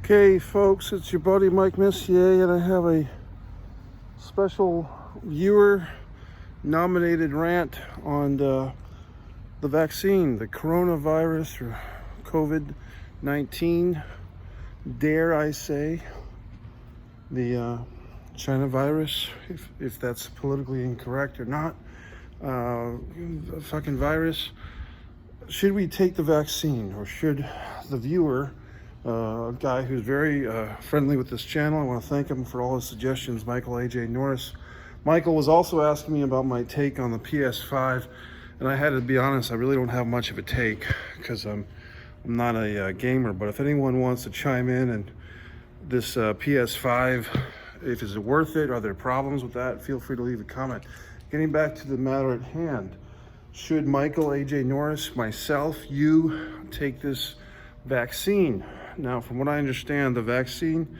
Okay, folks, it's your buddy Mike Messier, and I have a special viewer-nominated rant on the vaccine, the coronavirus or COVID-19, dare I say, the China virus, if that's politically incorrect or not, the fucking virus. Should we take the vaccine, or should the viewer, a guy who's very friendly with this channel, I want to thank him for all his suggestions, Michael AJ Norris. Michael was also asking me about my take on the PS5, and I had to be honest, I really don't have much of a take because I'm not a gamer. But if anyone wants to chime in, and this PS5, if is it worth it, are there problems with that, feel free to leave a comment. Getting back to the matter at hand, should Michael AJ Norris, myself, you take this vaccine? Now, from what I understand, the vaccine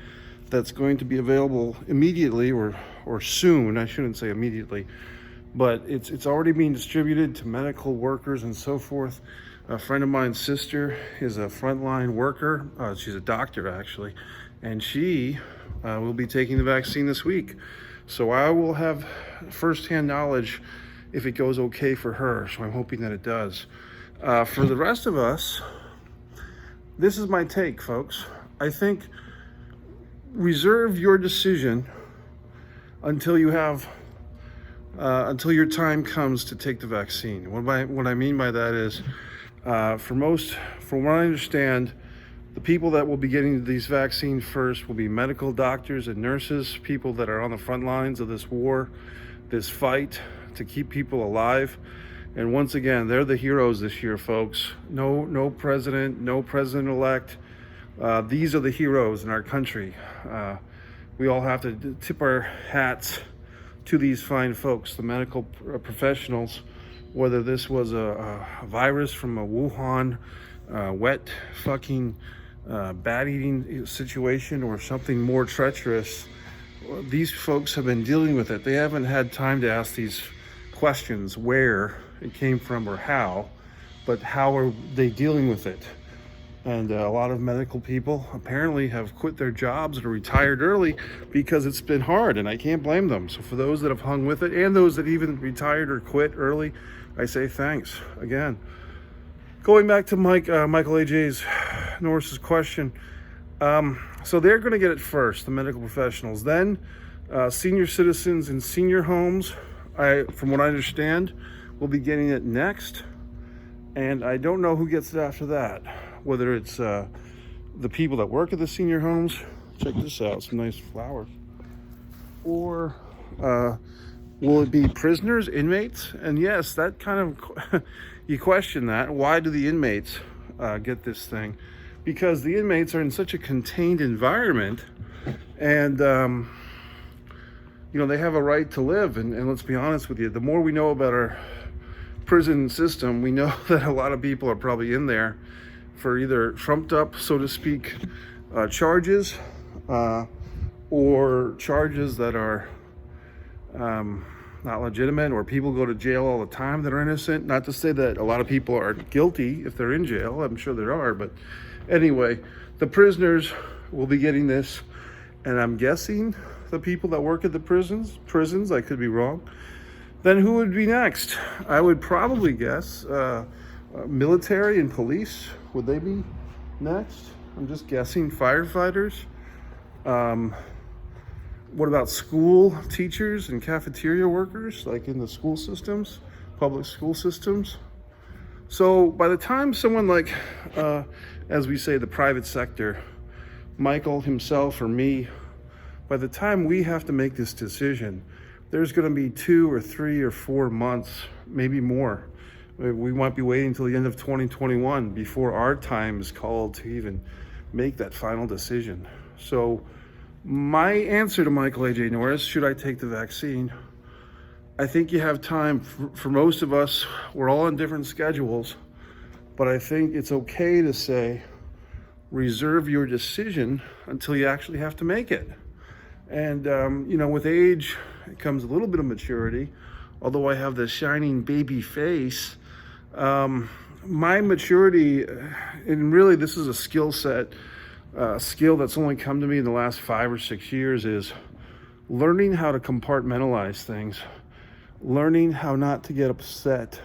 that's going to be available immediately or soon, I shouldn't say immediately, but it's already being distributed to medical workers and so forth. A friend of mine's sister is a frontline worker. She's a doctor, actually, and she will be taking the vaccine this week. So I will have firsthand knowledge if it goes okay for her. So I'm hoping that it does. For the rest of us, this is my take, folks. I think reserve your decision until you have, until your time comes to take the vaccine. What I mean by that is, from what I understand, the people that will be getting these vaccines first will be medical doctors and nurses, people that are on the front lines of this war, this fight to keep people alive. And once again, they're the heroes this year, folks. No president, no president-elect. These are the heroes in our country. We all have to tip our hats to these fine folks, the medical professionals, whether this was a virus from a Wuhan wet fucking bat-eating situation or something more treacherous. These folks have been dealing with it. They haven't had time to ask these questions, where it came from or how, but how are they dealing with it? And a lot of medical people apparently have quit their jobs or retired early because it's been hard, and I can't blame them. So for those that have hung with it, and those that even retired or quit early, I say thanks again. Going back to Michael AJ's Norris's question, so they're going to get it first, the medical professionals. Then senior citizens in senior homes, from what I understand, will be getting it next. And I don't know who gets it after that, whether it's the people that work at the senior homes. Check this out, some nice flowers. Or will it be prisoners, inmates? And yes, that kind of, you question that. Why do the inmates get this thing? Because the inmates are in such a contained environment, and they have a right to live. And let's be honest with you, the more we know about our prison system, we know that a lot of people are probably in there for either trumped up, so to speak, charges, or charges that are not legitimate, or people go to jail all the time that are innocent. Not to say that a lot of people are guilty if they're in jail. I'm sure there are, but anyway, the prisoners will be getting this, and I'm guessing the people that work at the prisons, I could be wrong. Then who would be next? I would probably guess military and police. Would they be next? I'm just guessing. Firefighters. What about school teachers and cafeteria workers, like in the school systems, public school systems? So by the time someone like, as we say, the private sector, Michael himself or me, by the time we have to make this decision, there's going to be 2 or 3 or 4 months, maybe more. We might be waiting until the end of 2021 before our time is called to even make that final decision. So my answer to Michael AJ Norris, should I take the vaccine? I think you have time. For most of us, we're all on different schedules, but I think it's okay to say, reserve your decision until you actually have to make it. And, with age, it comes a little bit of maturity. Although I have this shining baby face, my maturity, and really this is a skill set skill that's only come to me in the last 5 or 6 years is learning how to compartmentalize things, learning how not to get upset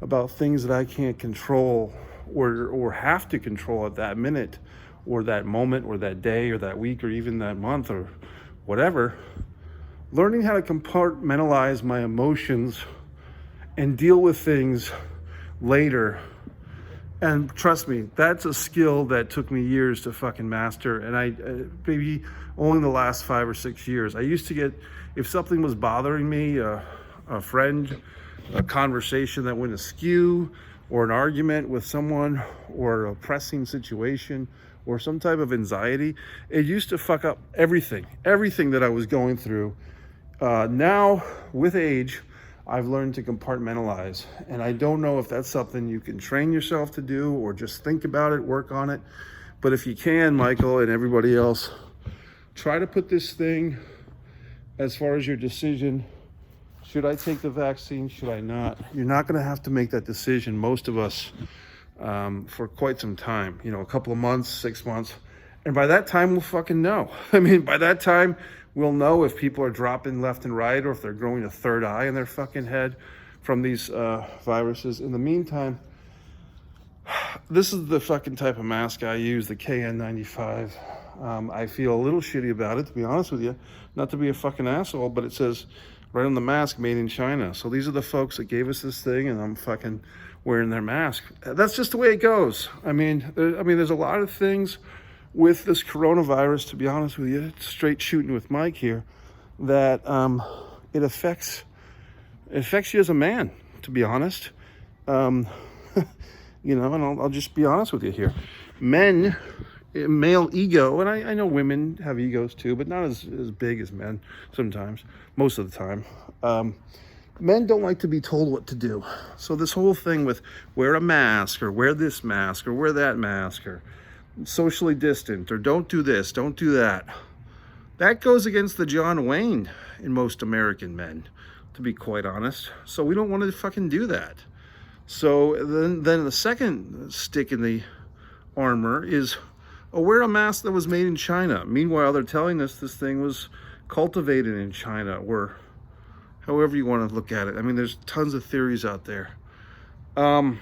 about things that I can't control or have to control at that minute or that moment or that day or that week or even that month or whatever. Learning how to compartmentalize my emotions and deal with things later. And trust me, that's a skill that took me years to fucking master. And I maybe only in the last 5 or 6 years. I used to get, if something was bothering me, a friend, a conversation that went askew, or an argument with someone, or a pressing situation, or some type of anxiety, it used to fuck up everything that I was going through. Now, with age, I've learned to compartmentalize, and I don't know if that's something you can train yourself to do or just think about it, work on it. But if you can, Michael and everybody else, try to put this thing as far as your decision. Should I take the vaccine? Should I not? You're not going to have to make that decision, most of us, for quite some time. You know, a couple of months, 6 months. And by that time, we'll fucking know. I mean, by that time, we'll know if people are dropping left and right or if they're growing a third eye in their fucking head from these viruses. In the meantime, this is the fucking type of mask I use, the KN95. I feel a little shitty about it, to be honest with you. Not to be a fucking asshole, but it says right on the mask, made in China. So these are the folks that gave us this thing, and I'm fucking wearing their mask. That's just the way it goes. I mean, there's a lot of things with this coronavirus, to be honest with you, straight shooting with Mike here, that it affects you as a man, to be honest. And I'll just be honest with you here. Men, male ego, and I know women have egos too, but not as big as men sometimes, most of the time. Men don't like to be told what to do. So this whole thing with wear a mask or wear this mask or wear that mask or socially distant or don't do this, don't do that, that goes against the John Wayne in most American men, to be quite honest. So we don't want to fucking do that. So then the second stick in the armor is wear a mask that was made in China. Meanwhile, they're telling us this thing was cultivated in China, or however you want to look at it. I mean, there's tons of theories out there. My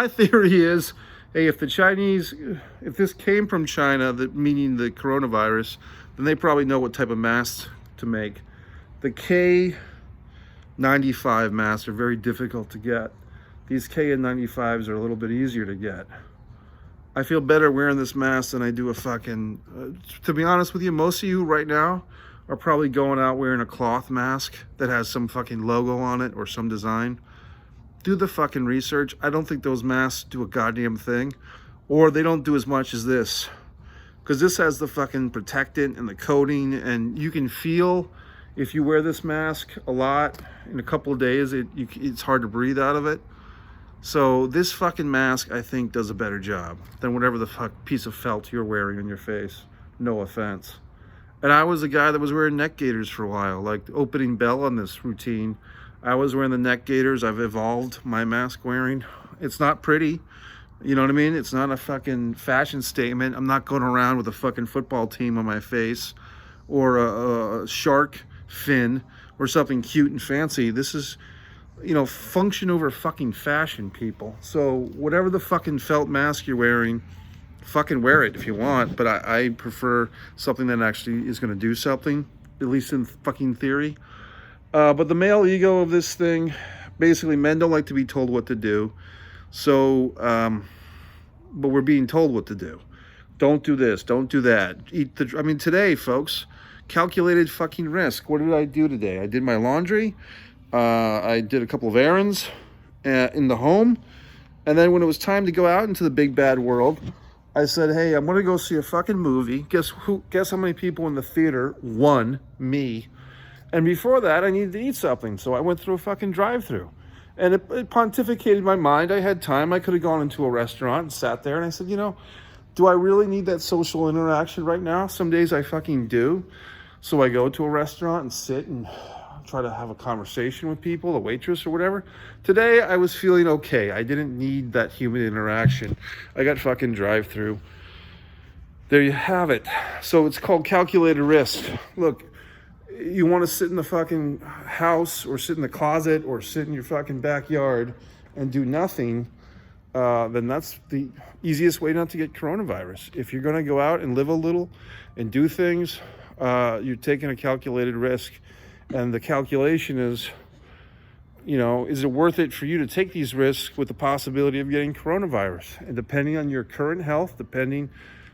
theory is, hey, if this came from China, meaning the coronavirus, then they probably know what type of masks to make. The K95 masks are very difficult to get. These KN95s are a little bit easier to get. I feel better wearing this mask than I do a fucking, to be honest with you, most of you right now are probably going out wearing a cloth mask that has some fucking logo on it or some design. Do the fucking research. I don't think those masks do a goddamn thing, or they don't do as much as this, because this has the fucking protectant and the coating, and you can feel if you wear this mask a lot, in a couple of days, it's hard to breathe out of it. So this fucking mask, I think, does a better job than whatever the fuck piece of felt you're wearing on your face. No offense. And I was a guy that was wearing neck gaiters for a while, like opening bell on this routine. I was wearing the neck gaiters. I've evolved my mask wearing. It's not pretty. You know what I mean? It's not a fucking fashion statement. I'm not going around with a fucking football team on my face or a shark fin or something cute and fancy. This is, function over fucking fashion, people. So whatever the fucking felt mask you're wearing, fucking wear it if you want. But I prefer something that actually is going to do something, at least in fucking theory. But the male ego of this thing, basically, men don't like to be told what to do. So, but we're being told what to do. Don't do this. Don't do that. Today, folks, calculated fucking risk. What did I do today? I did my laundry. I did a couple of errands in the home. And then when it was time to go out into the big bad world, I said, hey, I'm going to go see a fucking movie. Guess how many people in the theater? One, me. And before that, I needed to eat something. So I went through a fucking drive-through. And it pontificated my mind. I had time. I could have gone into a restaurant and sat there. And I said, do I really need that social interaction right now? Some days I fucking do. So I go to a restaurant and sit and try to have a conversation with people, a waitress or whatever. Today, I was feeling okay. I didn't need that human interaction. I got fucking drive-through. There you have it. So it's called calculated risk. Look, you want to sit in the fucking house or sit in the closet or sit in your fucking backyard and do nothing, then that's the easiest way not to get coronavirus. If you're going to go out and live a little and do things, you're taking a calculated risk. And the calculation is, is it worth it for you to take these risks with the possibility of getting coronavirus? And depending on your current health, depending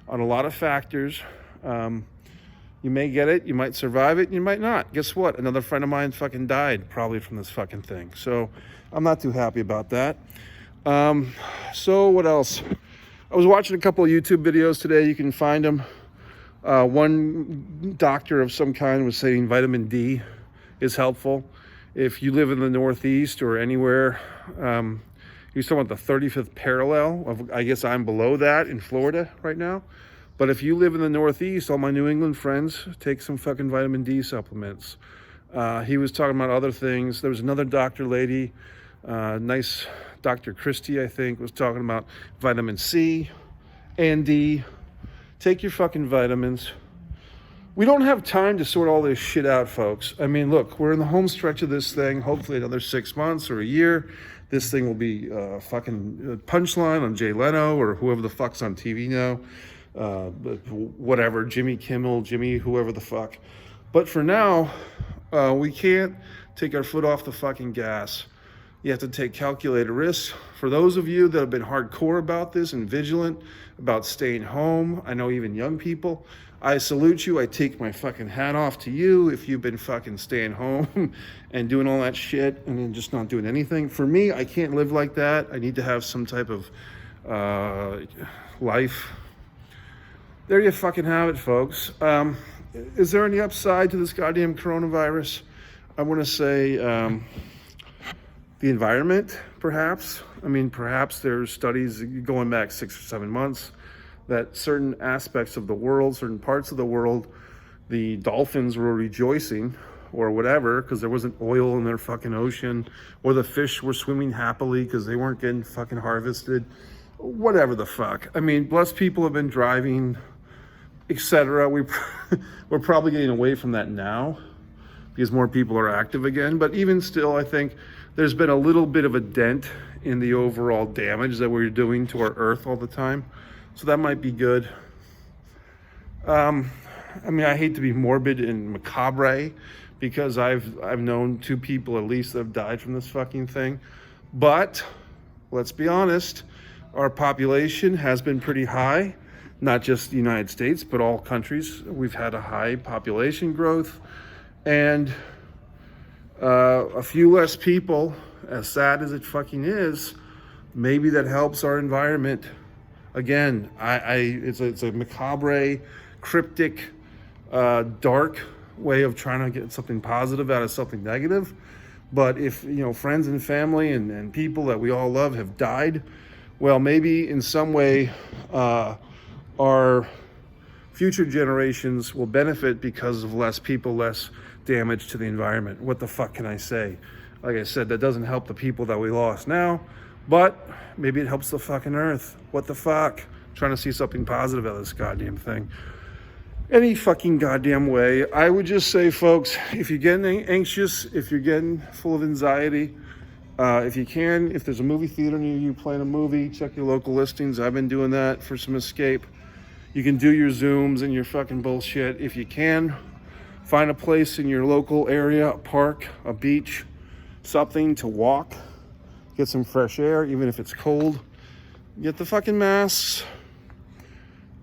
on a lot of factors, you may get it, you might survive it, you might not. Guess what? Another friend of mine fucking died probably from this fucking thing. So I'm not too happy about that. So what else? I was watching a couple of YouTube videos today. You can find them. One doctor of some kind was saying vitamin D is helpful. If you live in the Northeast or anywhere, he's talking about the 35th parallel of, I guess I'm below that in Florida right now. But if you live in the Northeast, all my New England friends, take some fucking vitamin D supplements. He was talking about other things. There was another doctor lady, nice Dr. Christie, I think, was talking about vitamin C and D. Take your fucking vitamins. We don't have time to sort all this shit out, folks. I mean, look, we're in the home stretch of this thing. Hopefully another 6 months or a year. This thing will be fucking punchline on Jay Leno or whoever the fuck's on TV now. Whatever, Jimmy Kimmel, Jimmy, whoever the fuck. But for now, we can't take our foot off the fucking gas. You have to take calculated risks. For those of you that have been hardcore about this and vigilant about staying home, I know even young people, I salute you. I take my fucking hat off to you if you've been fucking staying home and doing all that shit and then just not doing anything. For me, I can't live like that. I need to have some type of life. There you fucking have it, folks. Is there any upside to this goddamn coronavirus? I want to say the environment, perhaps. I mean, perhaps there's studies going back 6 or 7 months that certain aspects of the world, certain parts of the world, the dolphins were rejoicing or whatever because there wasn't oil in their fucking ocean, or the fish were swimming happily because they weren't getting fucking harvested. Whatever the fuck. I mean, less people have been driving, etc. We're probably getting away from that now because more people are active again. But even still, I think there's been a little bit of a dent in the overall damage that we're doing to our earth all the time. So that might be good. I mean, I hate to be morbid and macabre because I've known 2 people at least that have died from this fucking thing. But let's be honest, our population has been pretty high, not just the United States, but all countries. We've had a high population growth, and a few less people, as sad as it fucking is, maybe that helps our environment. Again, it's a macabre, cryptic, dark way of trying to get something positive out of something negative. But if, friends and family and people that we all love have died, well, maybe in some way our future generations will benefit because of less people, less damage to the environment. What the fuck can I say? Like I said, that doesn't help the people that we lost now, but maybe it helps the fucking earth. What the fuck? I'm trying to see something positive out of this goddamn thing. Any fucking goddamn way. I would just say, folks, if you're getting anxious, if you're getting full of anxiety, if you can, if there's a movie theater near you playing a movie, check your local listings. I've been doing that for some escape. You can do your Zooms and your fucking bullshit. If you can, find a place in your local area, a park, a beach, something to walk, get some fresh air, even if it's cold. Get the fucking masks.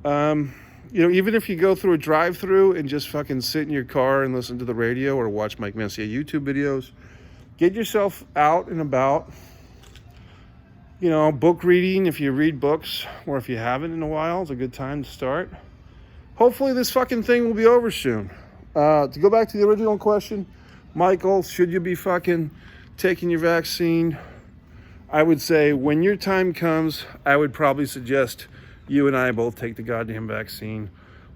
Even if you go through a drive-through and just fucking sit in your car and listen to the radio or watch Mike Messier YouTube videos, get yourself out and about. Book reading, if you read books, or if you haven't in a while, it's a good time to start. Hopefully this fucking thing will be over soon. To go back to the original question, Michael, should you be fucking taking your vaccine? I would say when your time comes, I would probably suggest you and I both take the goddamn vaccine.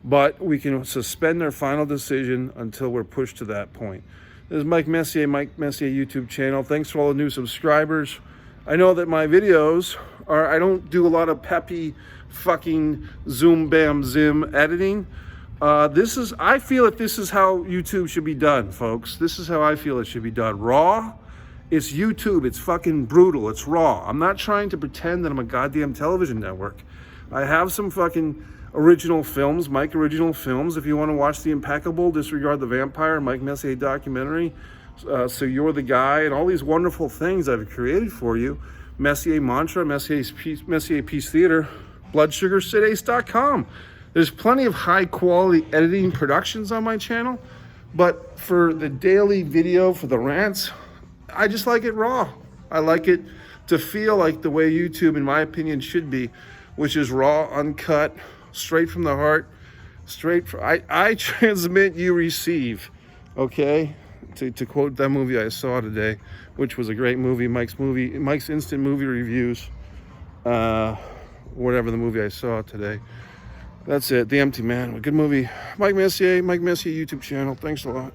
But we can suspend our final decision until we're pushed to that point. This is Mike Messier YouTube channel. Thanks for all the new subscribers. I know that my videos are, I don't do a lot of peppy fucking zoom bam zim editing. I feel that this is how YouTube should be done, folks. This is how I feel it should be done. Raw. It's YouTube. It's fucking brutal. It's raw. I'm not trying to pretend that I'm a goddamn television network. I have some fucking original films, Mike original films. If you want to watch The Impeccable, Disregard the Vampire, Mike Messier documentary, So You're the Guy, and all these wonderful things I've created for you. Messier Mantra, Messier Peace Theater, BloodSugarSidAce.com. There's plenty of high quality editing productions on my channel, but for the daily video, for the rants, I just like it raw. I like it to feel like the way YouTube, in my opinion, should be, which is raw, uncut, straight from the heart, I transmit, you receive, okay? To quote that movie I saw today, which was a great movie, Mike's Instant Movie Reviews, whatever the movie I saw today. That's it, The Empty Man, a good movie. Mike Messier YouTube channel. Thanks a lot.